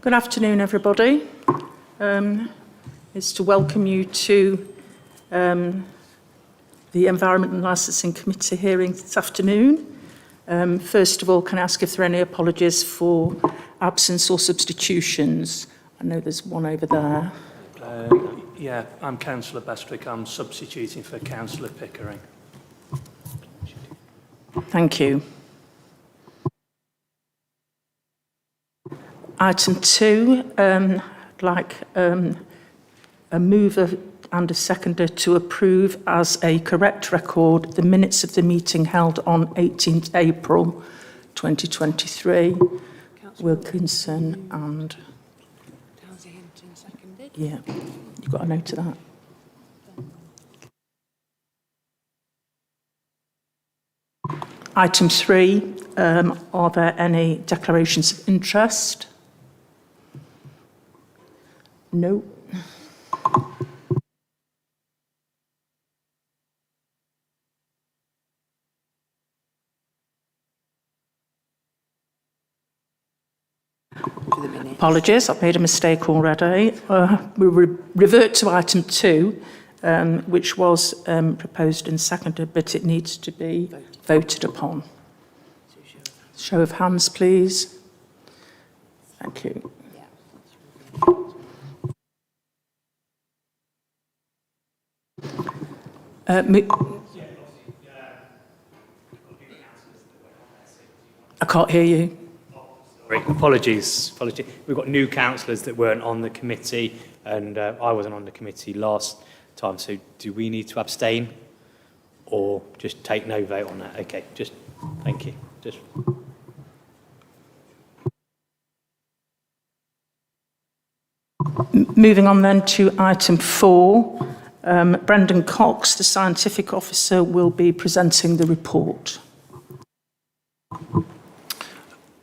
Good afternoon, everybody. It's to welcome you to the Environment and Licensing Committee hearing this afternoon. First of all, can I ask if there are any apologies for absence or substitutions? I know there's one over there. Yeah, I'm Councillor Bestrick. I'm substituting for Councillor Pickering. Thank you. Item 2, I'd like a mover and a seconder to approve as a correct record the minutes of the meeting held on 18th April 2023. Wilkinson and... Yeah, you've got a note of that. Item 3, are there any declarations of interest? No. Apologies, I've made a mistake already. We revert to item 2, which was proposed and seconded, but it needs to be voted upon. Show of hands, please. Thank you. I can't hear you. Apologies. We've got new councillors that weren't on the committee, and I wasn't on the committee last time, so do we need to abstain or just take no vote on that? Okay, just thank you. Just. Moving on then to item 4, Brendan Cox, the Scientific Officer, will be presenting the report.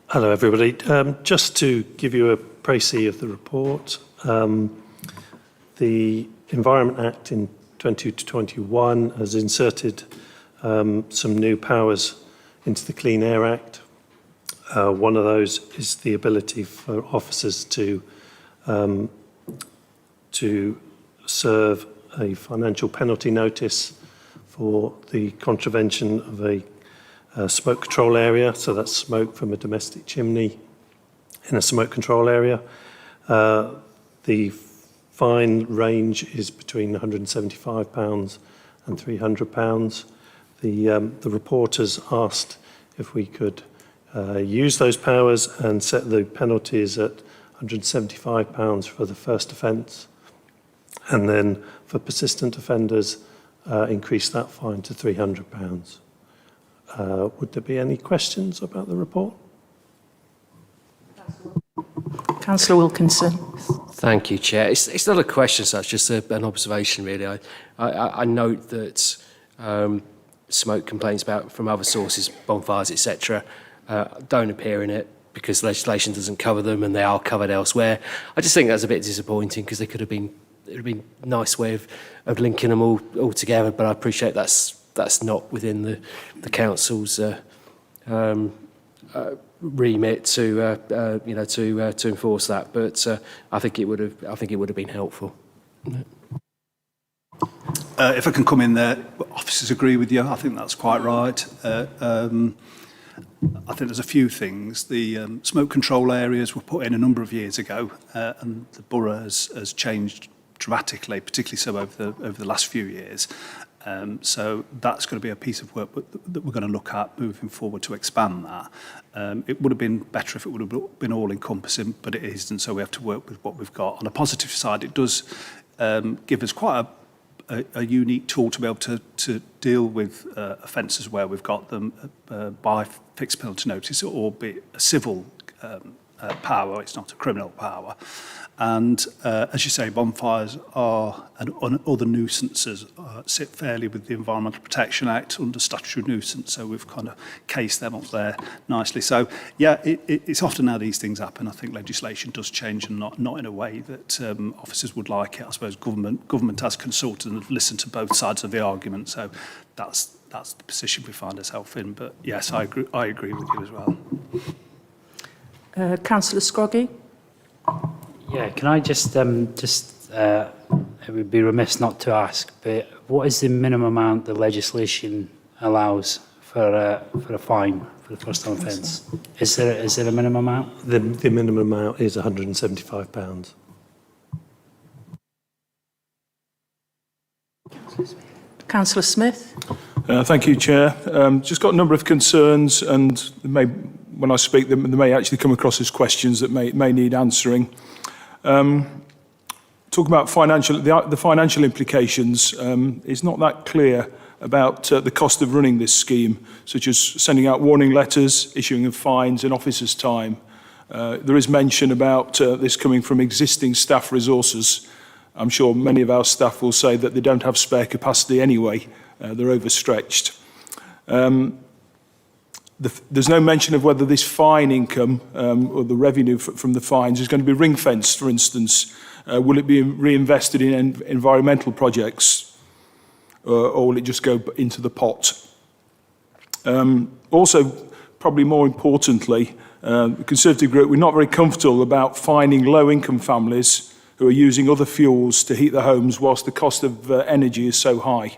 Hello everybody. Just to give you a précis of the report, the Environment Act in 2021 has inserted some new powers into the Clean Air Act. One of those is the ability for officers to serve a financial penalty notice for the contravention of a smoke control area, so that's smoke from a domestic chimney in a smoke control area. The fine range is between £175 and £300. The reporters asked if we could use those powers and set the penalties at £175 for the first offence, and then for persistent offenders increase that fine to £300. Would there be any questions about the report? Councillor Wilkinson. Thank you, Chair. It's not a question, so it's just an observation, really. I note that smoke complaints from other sources, bonfires, etc., don't appear in it because legislation doesn't cover them, and they are covered elsewhere. I just think that's a bit disappointing because it would have been a nice way of linking them all together. But I appreciate that's not within the council's remit to enforce that. But I think it would have been helpful. If I can come in there, officers agree with you. I think that's quite right. I think there's a few things. The smoke control areas were put in a number of years ago, and the borough has changed dramatically, particularly so over the last few years. So that's going to be a piece of work that we're going to look at moving forward to expand that. It would have been better if it would have been all-encompassing, but it isn't, so we have to work with what we've got. On the positive side, it does give us quite a unique tool to be able to deal with offences where we've got them by fixed penalty notice, or be a civil power, it's not a criminal power. And as you say, bonfires and other nuisances sit fairly with the Environmental Protection Act under statutory nuisance, so we've kind of cased them up there nicely. So yeah, it's often how these things happen. I think legislation does change, and not in a way that officers would like it. I suppose government has consulted and listened to both sides of the argument, so that's the position we find ourselves in. But yes, I agree with you as well. Councillor Scroggy. Yeah, can I just it would be remiss not to ask, but what is the minimum amount the legislation allows for a fine for the first time offence? Is there a minimum amount? The minimum amount is £175. Councillor Smith? Thank you, Chair. Just got a number of concerns, and when I speak, they may actually come across as questions that may need answering. Talk about the financial implications. It's not that clear about the cost of running this scheme, such as sending out warning letters, issuing of fines, and officers' time. There is mention about this coming from existing staff resources. I'm sure many of our staff will say that they don't have spare capacity anyway. They're overstretched. There's no mention of whether this fine income or the revenue from the fines is going to be ring-fenced, for instance. Will it be reinvested in environmental projects, or will it just go into the pot? Also, probably more importantly, the Conservative group, we're not very comfortable about fining low-income families who are using other fuels to heat their homes whilst the cost of energy is so high.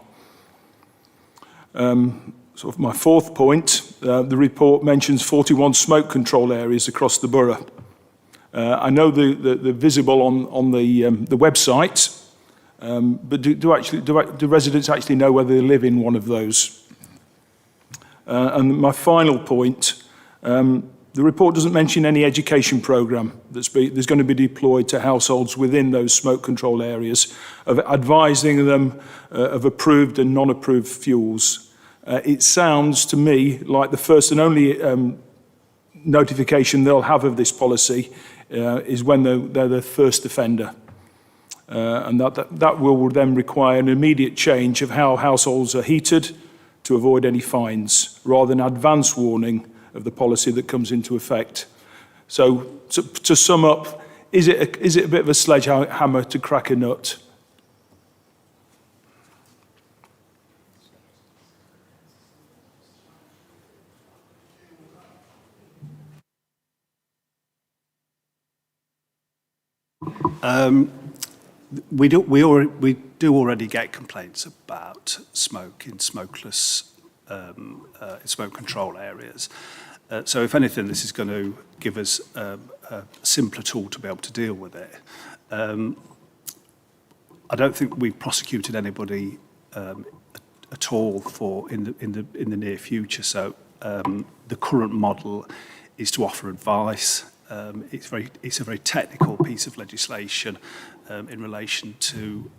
Sort of my fourth point, the report mentions 41 smoke control areas across the borough. I know they're visible on the website, but do residents actually know whether they live in one of those? And my final point, the report doesn't mention any education programme that's going to be deployed to households within those smoke control areas, of advising them of approved and non-approved fuels. It sounds to me like the first and only notification they'll have of this policy is when they're the first offender. And that will then require an immediate change of how households are heated to avoid any fines, rather than advance warning of the policy that comes into effect. So to sum up, is it a bit of a sledgehammer to crack a nut? We do already get complaints about smoke in smokeless smoke control areas. So if anything, this is going to give us a simpler tool to be able to deal with it. I don't think we've prosecuted anybody at all in the near future. So the current model is to offer advice. It's a very technical piece of legislation in relation to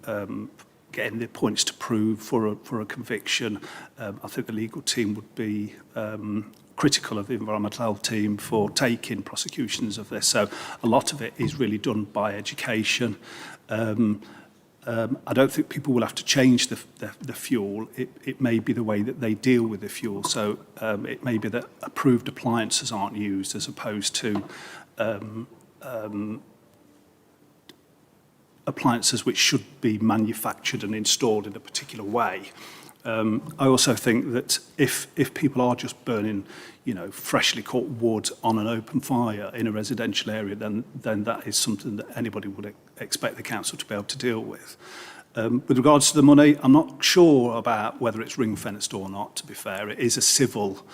getting the points to prove for a conviction. I think the legal team would be critical of the environmental health team for taking prosecutions of this. So a lot of it is really done by education. I don't think people will have to change the fuel. It may be the way that they deal with the fuel. So it may be that approved appliances aren't used as opposed to appliances which should be manufactured and installed in a particular way. I also think that if people are just burning, freshly cut wood on an open fire in a residential area, then that is something that anybody would expect the council to be able to deal with. With regards to the money, I'm not sure about whether it's ring-fenced or not, to be fair. It is a civil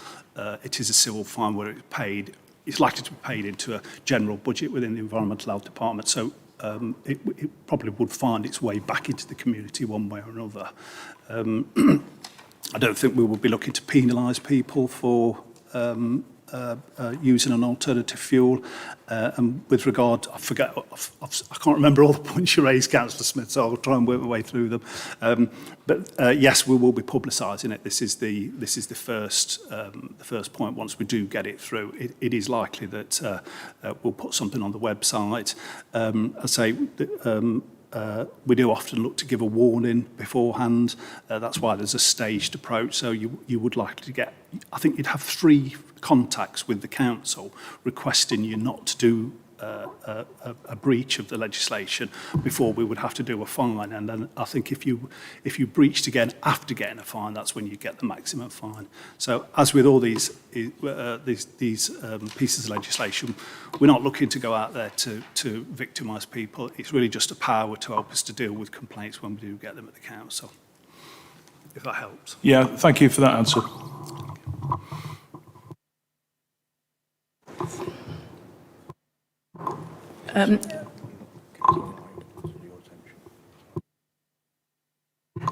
fine where it's paid. It's likely to be paid into a general budget within the Environmental Health Department, so it probably would find its way back into the community one way or another. I don't think we will be looking to penalise people for using an alternative fuel. And with regard, I can't remember all the points you raised, Councillor Smith, so I'll try and work my way through them. But yes, we will be publicising it. This is the first point. Once we do get it through, it is likely that we'll put something on the website. I say. We do often look to give a warning beforehand. That's why there's a staged approach. So you would likely to get, I think you'd have 3 contacts with the council requesting you not to do a breach of the legislation before we would have to do a fine. And then I think if you breached again after getting a fine, that's when you get the maximum fine. So as with all these pieces of legislation, we're not looking to go out there to victimise people. It's really just a power to help us to deal with complaints when we do get them at the council, if that helps. Yeah, thank you for that answer.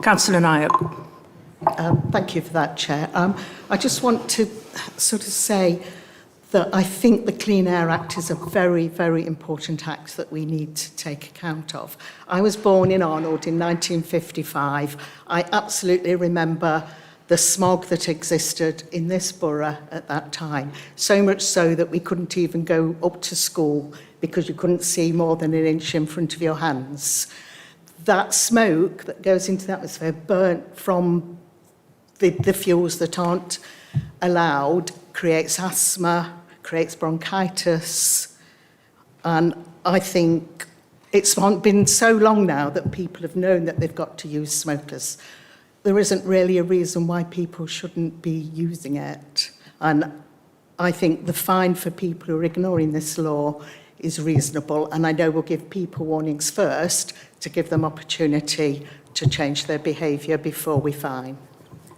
Councillor Nayak. Thank you for that, Chair. I just want to sort of say that I think the Clean Air Act is a very, very important act that we need to take account of. I was born in Arnold in 1955. I absolutely remember the smog that existed in this borough at that time, so much so that we couldn't even go up to school because you couldn't see more than an inch in front of your hands. That smoke that goes into the atmosphere, burnt from the fuels that aren't allowed, creates asthma, creates bronchitis, and I think it's been so long now that people have known that they've got to use smokers. There isn't really a reason why people shouldn't be using it, and I think the fine for people who are ignoring this law is reasonable, and I know we'll give people warnings first to give them opportunity to change their behaviour before we fine.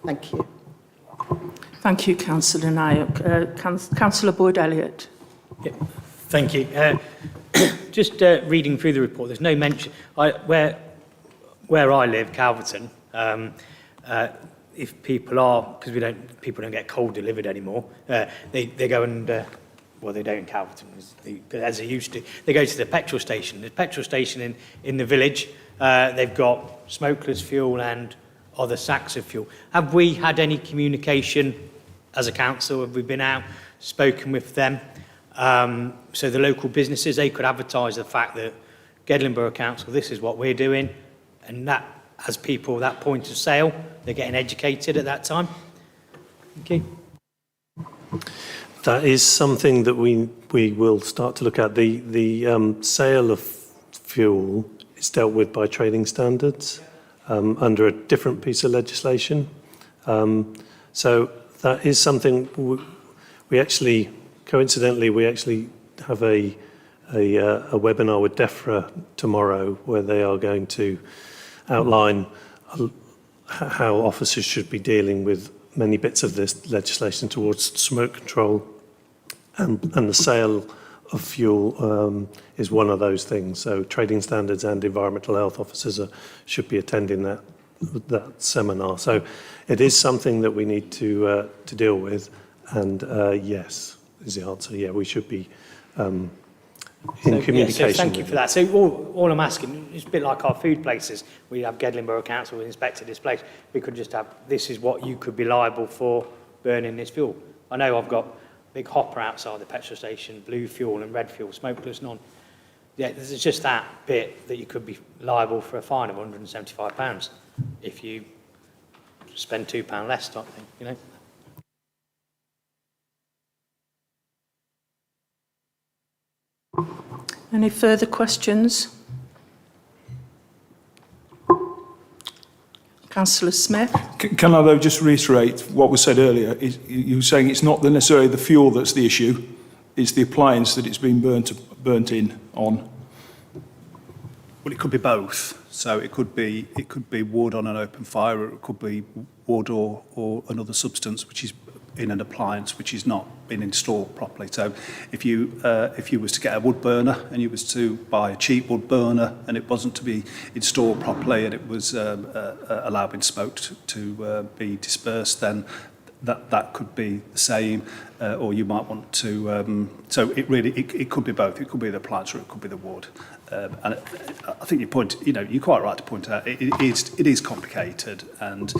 Thank you. Thank you, Councillor Nayak. Councillor Boyd-Elliott. Yeah, thank you. Just reading through the report, there's no mention. Where I live, Calverton, if people are, because people don't get coal delivered anymore, they go and well, they don't in Calverton as they used to. They go to the petrol station. The petrol station in the village, they've got smokeless fuel and other sacks of fuel. Have we had any communication as a council? Have we been out, spoken with them? So the local businesses, they could advertise the fact that Gedling Borough Council, this is what we're doing, and that as people, that point of sale, they're getting educated at that time. Thank you. That is something that we will start to look at. The sale of fuel is dealt with by trading standards under a different piece of legislation. So that is something we actually, coincidentally, we actually have a webinar with DEFRA tomorrow where they are going to outline how officers should be dealing with many bits of this legislation towards smoke control, and the sale of fuel is one of those things. So trading standards and environmental health officers should be attending that seminar. So it is something that we need to deal with, and yes is the answer. Yeah, we should be in communication. Yeah, so thank you for that. So all I'm asking, it's a bit like our food places. We have Gedling Borough Council inspected this place. We could just have, this is what you could be liable for burning this fuel. I know I've got a big hopper outside the petrol station, blue fuel and red fuel, smokeless, none. Yeah, there's just that bit that you could be liable for a fine of £175 if you spend £2 less type thing, you know. Any further questions? Councillor Smith. Can I, though, just reiterate what was said earlier? You were saying it's not necessarily the fuel that's the issue, it's the appliance that it's been burnt in on. Well, it could be both. So it could be wood on an open fire, or it could be wood or another substance which is in an appliance which is not been installed properly. So if you was to get a wood burner and you was to buy a cheap wood burner and it wasn't to be installed properly and it was allowing smoke to be dispersed, then that could be the same, or you might want to. So it could be both. It could be the appliance or it could be the wood. And I think you're quite right to point out it is complicated, and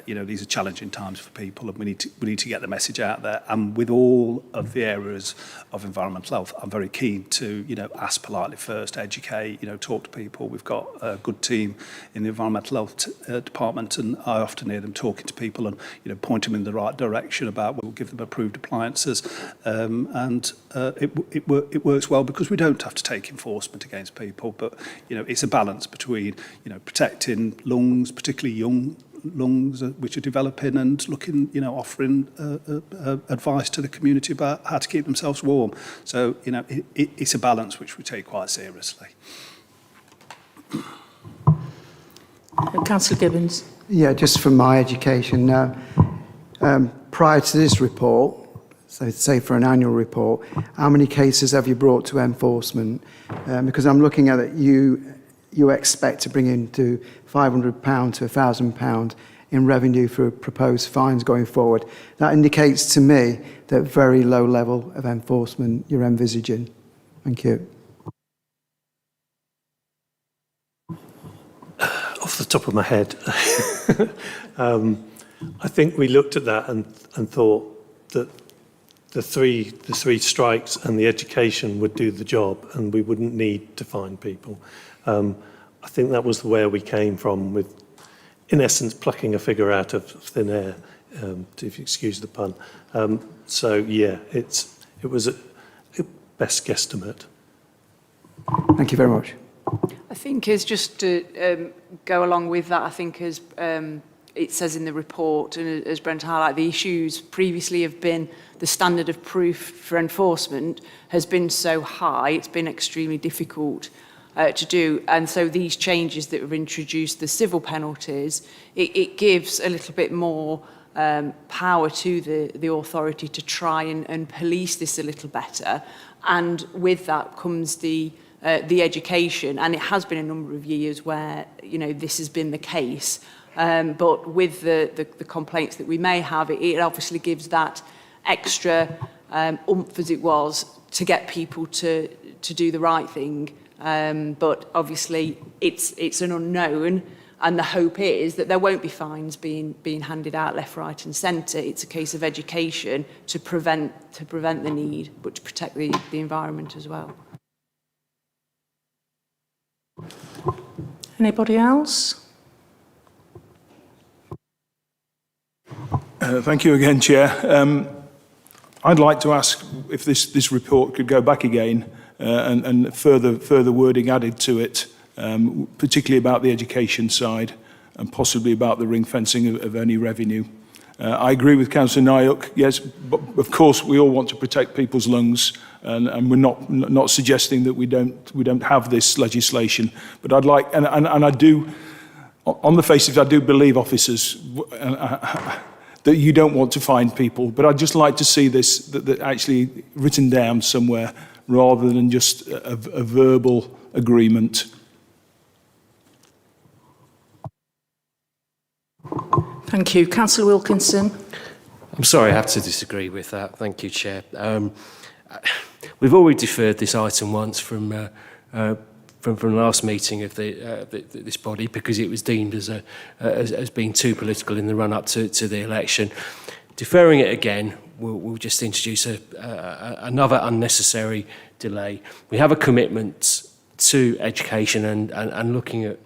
these are challenging times for people, and we need to get the message out there. And with all of the areas of environmental health, I'm very keen to ask politely first, educate, talk to people. We've got a good team in the environmental health department, and I often hear them talking to people and point them in the right direction about we'll give them approved appliances appliances, and it works well because we don't have to take enforcement against people. But it's a balance between protecting lungs, particularly young lungs which are developing, and looking, offering advice to the community about how to keep themselves warm. So it's a balance which we take quite seriously. Councillor Gibbons. Yeah, just for my education, prior to this report, so say for an annual report, how many cases have you brought to enforcement? Because I'm looking at it, you expect to bring into £500 to £1,000 in revenue for proposed fines going forward. That indicates to me that very low level of enforcement you're envisaging. Thank you. Off the top of my head, I think we looked at that and thought that the three strikes and the education would do the job, and we wouldn't need to fine people. I think that was where we came from, with, in essence, plucking a figure out of thin air, if you excuse the pun. So yeah, it was a best guesstimate. Thank you very much. I think as just to go along with that, I think as it says in the report, and as Brent highlighted, the issues previously have been the standard of proof for enforcement has been so high, it's been extremely difficult to do. And so these changes that were introduced, the civil penalties, it gives a little bit more power to the authority to try and police this a little better. And with that comes the education, and it has been a number of years where this has been the case. But with the complaints that we may have, it obviously gives that extra oomph, as it was, to get people to do the right thing. But obviously it's an unknown, and the hope is that there won't be fines being handed out left, right and centre. It's a case of education to prevent the need, but to protect the environment as well. Anybody else? Thank you again, Chair. I'd like to ask if this report could go back again and further wording added to it, particularly about the education side and possibly about the ring fencing of any revenue. I agree with Councillor Nyuk. Yes, but of course we all want to protect people's lungs, and we're not suggesting that we don't have this legislation. But I'd like, and I do, on the face of it, I do believe, officers, that you don't want to fine people. But I'd just like to see this that actually written down somewhere, rather than just a verbal agreement. Thank you. Councillor Wilkinson. I'm sorry, I have to disagree with that. Thank you, Chair. We've already deferred this item once from the last meeting of this body, because it was deemed as being too political in the run-up to the election. Deferring it again will just introduce another unnecessary delay. We have a commitment to education and looking at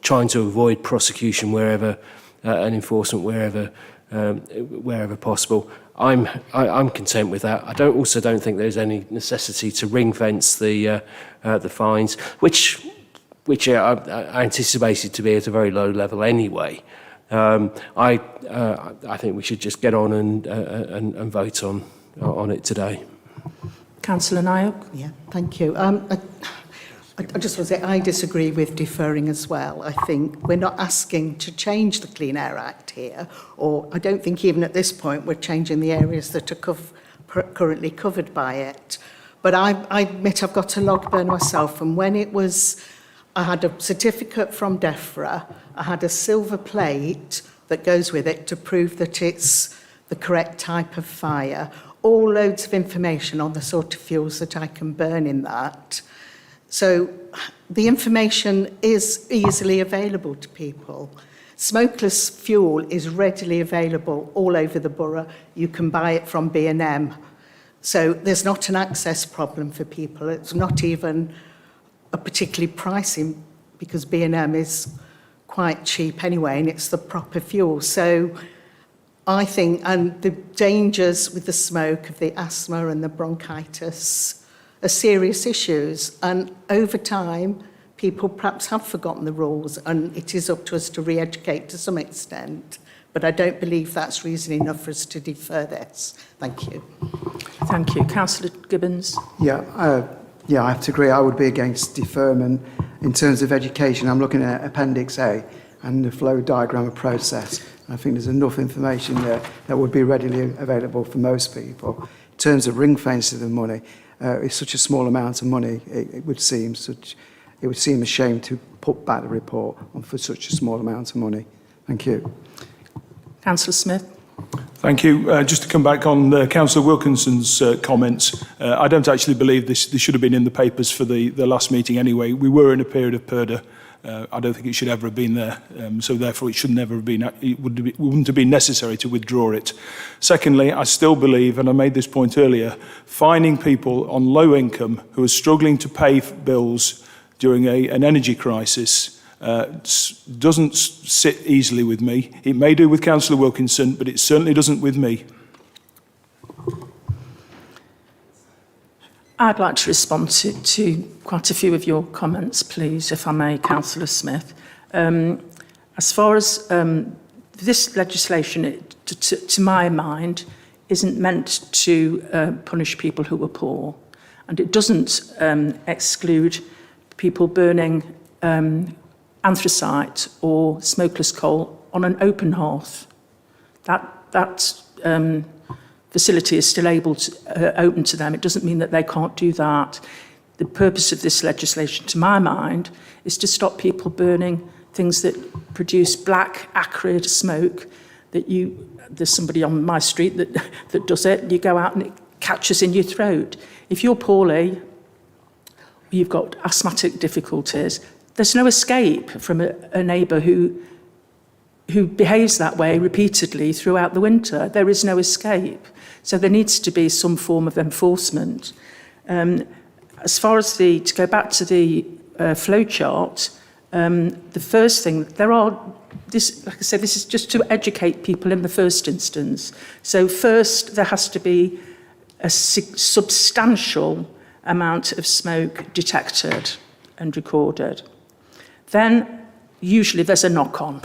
trying to avoid prosecution wherever and enforcement wherever possible. I'm content with that. I also don't think there's any necessity to ring fence the fines, which I anticipated to be at a very low level anyway. I think we should just get on and vote on it today. Councillor Nyuk. Yeah, thank you. I just want to say I disagree with deferring as well. I think we're not asking to change the Clean Air Act here, or I don't think even at this point we're changing the areas that are currently covered by it. But I admit I've got a log burn myself, and when I had a certificate from DEFRA, I had a silver plate that goes with it to prove that it's the correct type of fire, all loads of information on the sort of fuels that I can burn in that. So the information is easily available to people. Smokeless fuel is readily available all over the borough. You can buy it from B&M. So there's not an access problem for people. It's not even a particularly pricing, because B&M is quite cheap anyway, and it's the proper fuel. So I think, and the dangers with the smoke of the asthma and the bronchitis are serious issues. And over time, people perhaps have forgotten the rules, and it is up to us to re-educate to some extent. But I don't believe that's reason enough for us to defer this. Thank you. Thank you. Councillor Gibbons. Yeah, I have to agree. I would be against deferment. In terms of education, I'm looking at Appendix A and the flow diagram of process. I think there's enough information there that would be readily available for most people. In terms of ring fencing the money, it's such a small amount of money. It would seem a shame to put back the report on for such a small amount of money. Thank you. Councillor Smith. Thank you. Just to come back on Councillor Wilkinson's comments, I don't actually believe this should have been in the papers for the last meeting anyway. We were in a period of purdah. I don't think it should ever have been there, so therefore it should never have been. It wouldn't have been necessary to withdraw it. Secondly, I still believe, and I made this point earlier, fining people on low income who are struggling to pay bills during an energy crisis doesn't sit easily with me. It may do with Councillor Wilkinson, but it certainly doesn't with me. I'd like to respond to quite a few of your comments, please, if I may, Councillor Smith. As far as this legislation, to my mind, isn't meant to punish people who are poor, and it doesn't exclude people burning anthracite or smokeless coal on an open hearth. That facility is still open to them. It doesn't mean that they can't do that. The purpose of this legislation, to my mind, is to stop people burning things that produce black, acrid smoke. There's somebody on my street that does it. You go out and it catches in your throat. If you're poorly, you've got asthmatic difficulties, there's no escape from a neighbour who behaves that way repeatedly throughout the winter. There is no escape. So there needs to be some form of enforcement. As far as to go back to the flow chart, the first thing, like I said, this is just to educate people in the first instance. So first, there has to be a substantial amount of smoke detected and recorded. Then, usually there's a knock-on.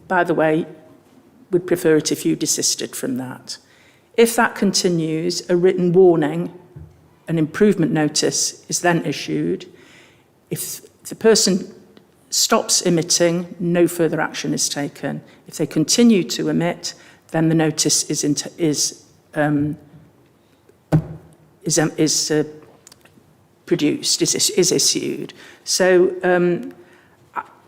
By the way, we'd prefer it if you desisted from that. If that continues, a written warning, an improvement notice is then issued. If the person stops emitting, no further action is taken. If they continue to emit, then the notice is produced, is issued. So,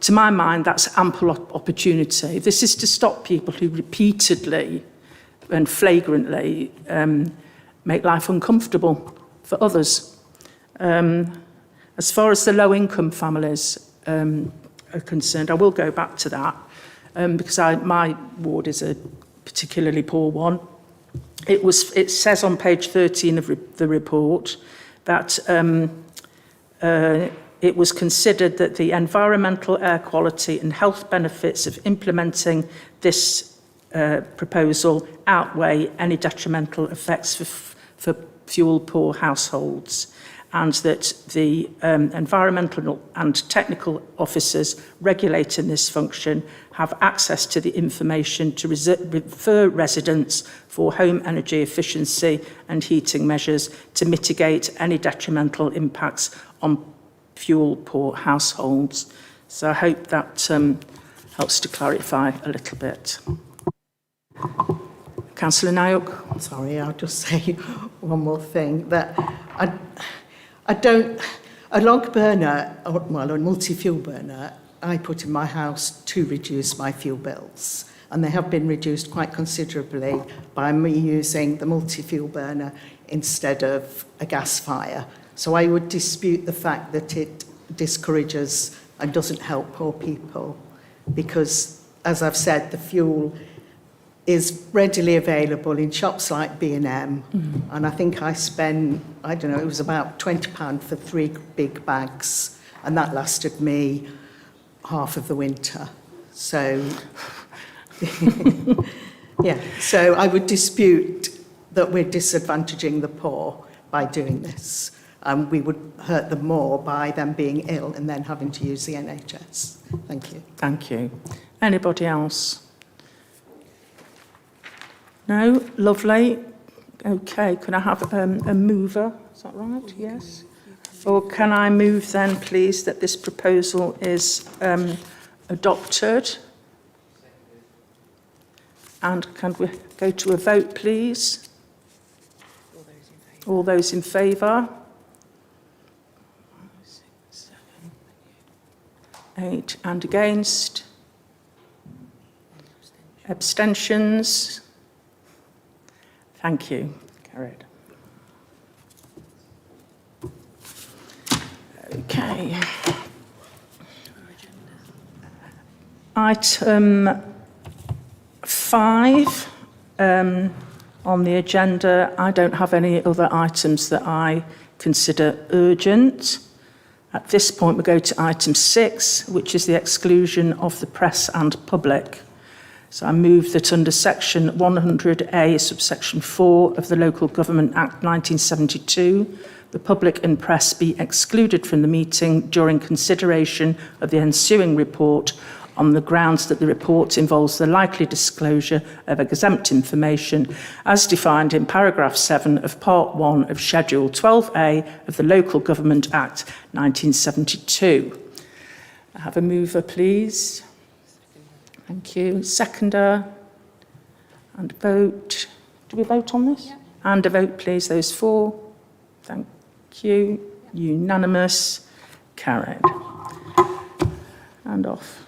to my mind, that's ample opportunity. This is to stop people who repeatedly and flagrantly make life uncomfortable for others. As far as the low-income families are concerned, I will go back to that because my ward is a particularly poor one. It says on page 13 of the report that it was considered that the environmental, air quality and health benefits of implementing this proposal outweigh any detrimental effects for fuel-poor households, and that the environmental and technical officers regulating this function have access to the information to refer residents for home energy efficiency and heating measures to mitigate any detrimental impacts on fuel-poor households. So I hope that helps to clarify a little bit. Councillor Nayuk. Sorry, I'll just say one more thing. That I don't, a log burner, well, a multi-fuel burner, I put in my house to reduce my fuel bills. And they have been reduced quite considerably by me using the multi-fuel burner instead of a gas fire. So I would dispute the fact that it discourages and doesn't help poor people because, as I've said, the fuel is readily available in shops like B&M. And I think I spent, I don't know, it was about £20 for 3 big bags, and that lasted me half of the winter. So Yeah, so I would dispute that we're disadvantaging the poor by doing this. We would hurt them more by them being ill and then having to use the NHS. Thank you. Thank you. Anybody else? No? Lovely. Okay, can I have a mover? Is that right? Yes? Or can I move then, please, that this proposal is adopted? And can we go to a vote, please? All those in favour? 8 and against? Abstentions? Thank you. Carried. Okay. Item 5 on the agenda. I don't have any other items that I consider urgent. At this point, we go to item 6, which is the exclusion of the press and public. So I move that under section 100A, subsection 4 of the Local Government Act 1972, the public and press be excluded from the meeting during consideration of the ensuing report on the grounds that the report involves the likely disclosure of exempt information as defined in paragraph 7 of part 1 of schedule 12A of the Local Government Act 1972. I have a mover, please. Thank you. Seconder. And a vote. Do we vote on this? Yeah. And a vote, please. Those for. Thank you. Unanimous. Carried. And off.